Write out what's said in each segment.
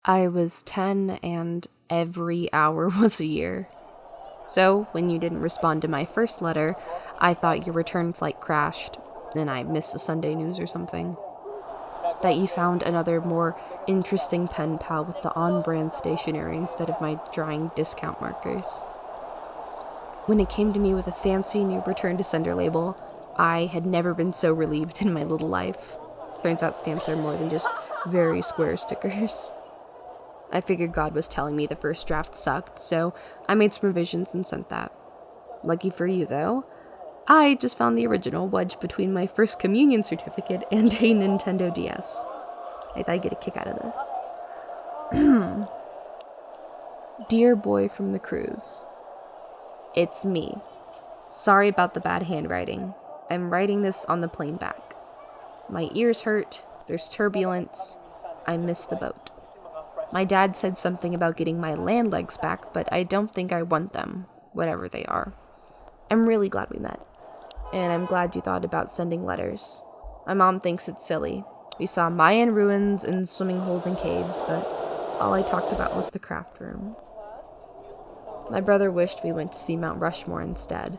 I was 10 and every hour was a year. So, when you didn't respond to my first letter, I thought your return flight crashed, and I missed the Sunday news or something. That you found another more interesting pen pal with the on-brand stationery instead of my drying discount markers. When it came to me with a fancy new return to sender label, I had never been so relieved in my little life. Turns out stamps are more than just very square stickers. I figured God was telling me the first draft sucked, so I made some revisions and sent that. Lucky for you, though, I just found the original wedged between my first communion certificate and a Nintendo DS. I thought I'd get a kick out of this. Dear boy from the cruise, it's me. Sorry about the bad handwriting. I'm writing this on the plane back. My ears hurt, there's turbulence, I missed the boat. My dad said something about getting my land legs back, but I don't think I want them, whatever they are. I'm really glad we met, and I'm glad you thought about sending letters. My mom thinks it's silly. We saw Mayan ruins and swimming holes and caves, but all I talked about was the craft room. My brother wished we went to see Mount Rushmore instead.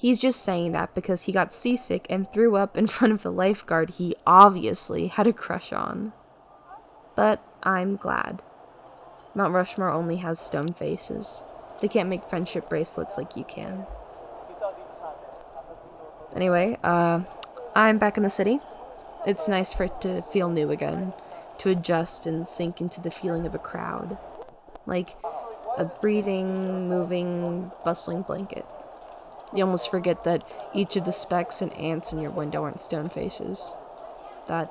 He's just saying that because he got seasick and threw up in front of the lifeguard he obviously had a crush on. But I'm glad. Mount Rushmore only has stone faces. They can't make friendship bracelets like you can. Anyway, I'm back in the city. It's nice for it to feel new again, to adjust and sink into the feeling of a crowd. Like a breathing, moving, bustling blanket. You almost forget that each of the specks and ants in your window aren't stone faces. That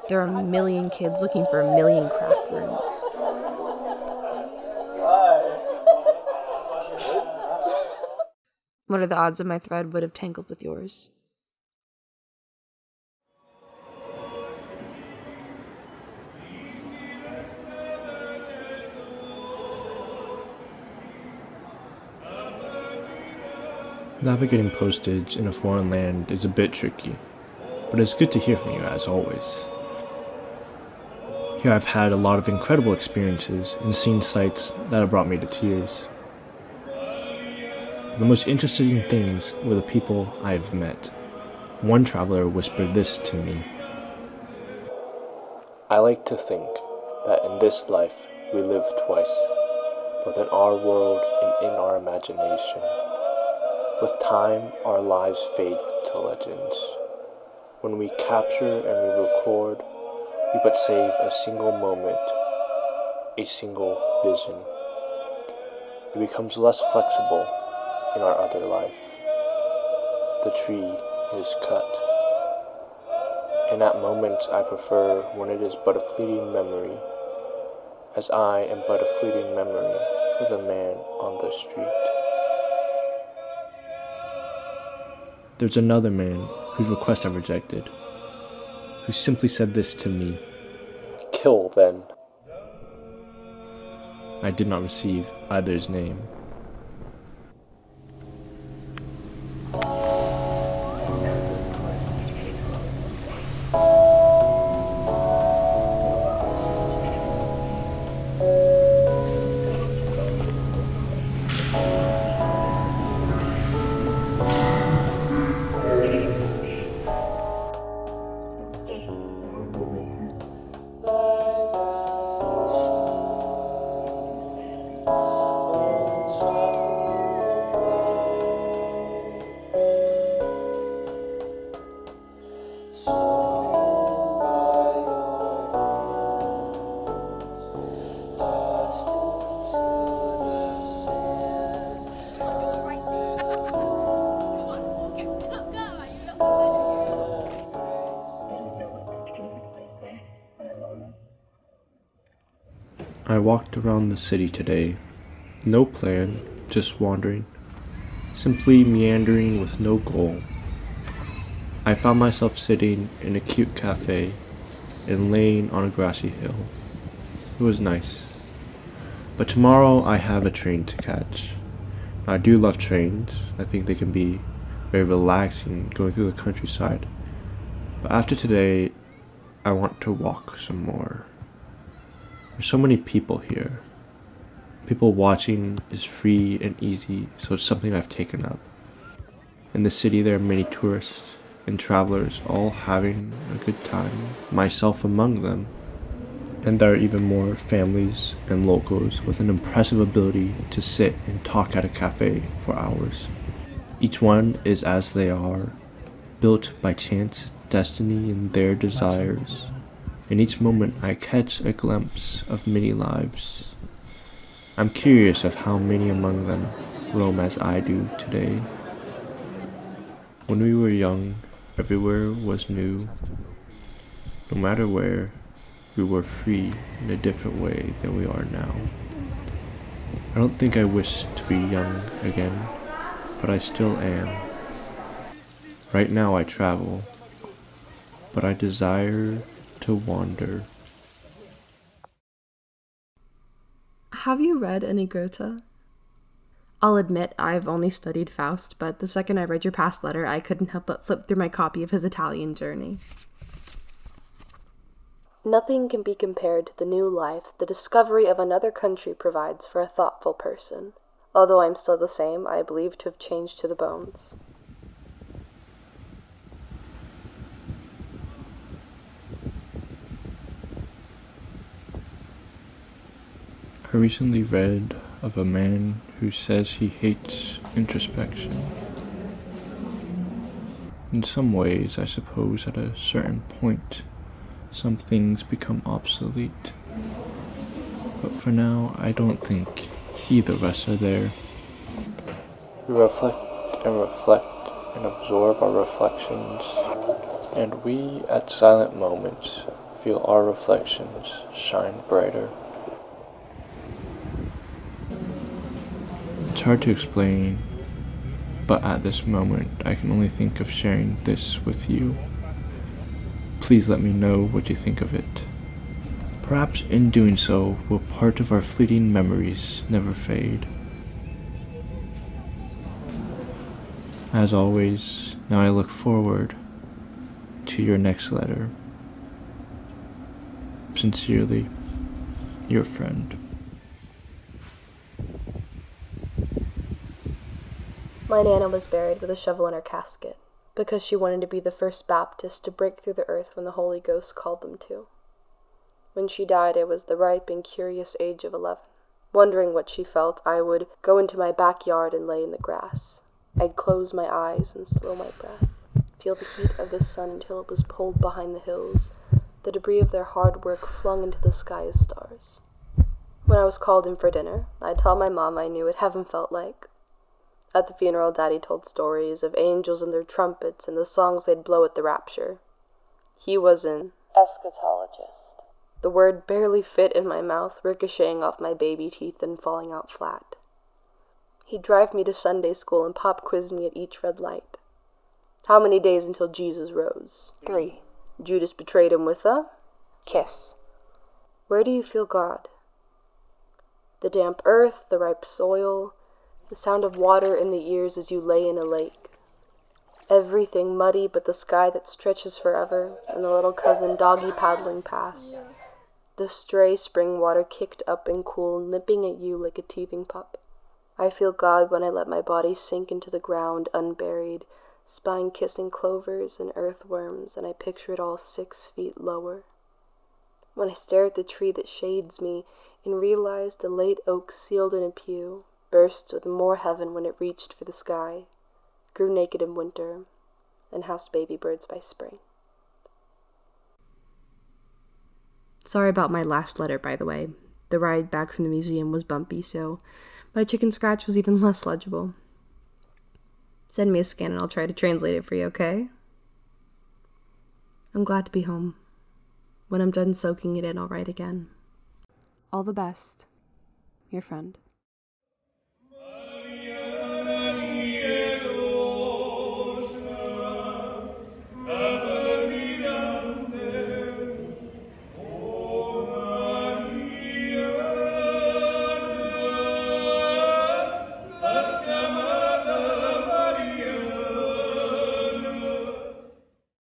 there are a million kids looking for a million craft rooms. What are the odds that my thread would have tangled with yours? Navigating postage in a foreign land is a bit tricky, but it's good to hear from you as always. Here I've had a lot of incredible experiences and seen sights that have brought me to tears. But the most interesting things were the people I've met. One traveler whispered this to me. I like to think that in this life we live twice, both in our world and in our imagination. With time, our lives fade to legends. When we capture and we record, we but save a single moment, a single vision. It becomes less flexible in our other life. The tree is cut. And at moments I prefer when it is but a fleeting memory, as I am but a fleeting memory for the man on the street. There's another man whose request I rejected, who simply said this to me. Kill, then. I did not receive either's name. I walked around the city today. No plan, just wandering. Simply meandering with no goal. I found myself sitting in a cute cafe and laying on a grassy hill. It was nice. But tomorrow I have a train to catch. I do love trains. I think they can be very relaxing going through the countryside. But after today, I want to walk some more. There's so many people here. People watching is free and easy, so it's something I've taken up. In the city there are many tourists and travelers all having a good time, myself among them. And there are even more families and locals with an impressive ability to sit and talk at a cafe for hours. Each one is as they are, built by chance, destiny, and their desires. In each moment I catch a glimpse of many lives. I'm curious of how many among them roam as I do today. When we were young, everywhere was new. No matter where, we were free in a different way than we are now. I don't think I wish to be young again, but I still am. Right now I travel, but I desire to wander. Have you read any Goethe? I'll admit I've only studied Faust, but the second I read your past letter, I couldn't help but flip through my copy of his Italian journey. Nothing can be compared to the new life the discovery of another country provides for a thoughtful person. Although I'm still the same, I believe to have changed to the bones. I recently read of a man who says he hates introspection. In some ways, I suppose at a certain point, some things become obsolete. But for now, I don't think either of us are there. We reflect and absorb our reflections, and we, at silent moments, feel our reflections shine brighter. It's hard to explain, but at this moment, I can only think of sharing this with you. Please let me know what you think of it. Perhaps in doing so, will part of our fleeting memories never fade. As always, now I look forward to your next letter. Sincerely, your friend. My Nana was buried with a shovel in her casket, because she wanted to be the first Baptist to break through the earth when the Holy Ghost called them to. When she died, I was the ripe and curious age of 11. Wondering what she felt, I would go into my backyard and lay in the grass. I'd close my eyes and slow my breath, feel the heat of the sun until it was pulled behind the hills, the debris of their hard work flung into the sky as stars. When I was called in for dinner, I'd tell my mom I knew what heaven felt like. At the funeral, Daddy told stories of angels and their trumpets and the songs they'd blow at the rapture. He was an eschatologist. The word barely fit in my mouth, ricocheting off my baby teeth and falling out flat. He'd drive me to Sunday school and pop quiz me at each red light. How many days until Jesus rose? 3. Judas betrayed him with a kiss. Where do you feel God? The damp earth, the ripe soil, the sound of water in the ears as you lay in a lake. Everything muddy but the sky that stretches forever, and the little cousin doggy paddling past. The stray spring water kicked up and cool, nipping at you like a teething pup. I feel God when I let my body sink into the ground unburied, spine kissing clovers and earthworms, and I picture it all 6 feet lower. When I stare at the tree that shades me and realize the late oak sealed in a pew, bursts with more heaven when it reached for the sky, grew naked in winter, and housed baby birds by spring. Sorry about my last letter, by the way. The ride back from the museum was bumpy, so my chicken scratch was even less legible. Send me a scan and I'll try to translate it for you, okay? I'm glad to be home. When I'm done soaking it in, I'll write again. All the best. Your friend.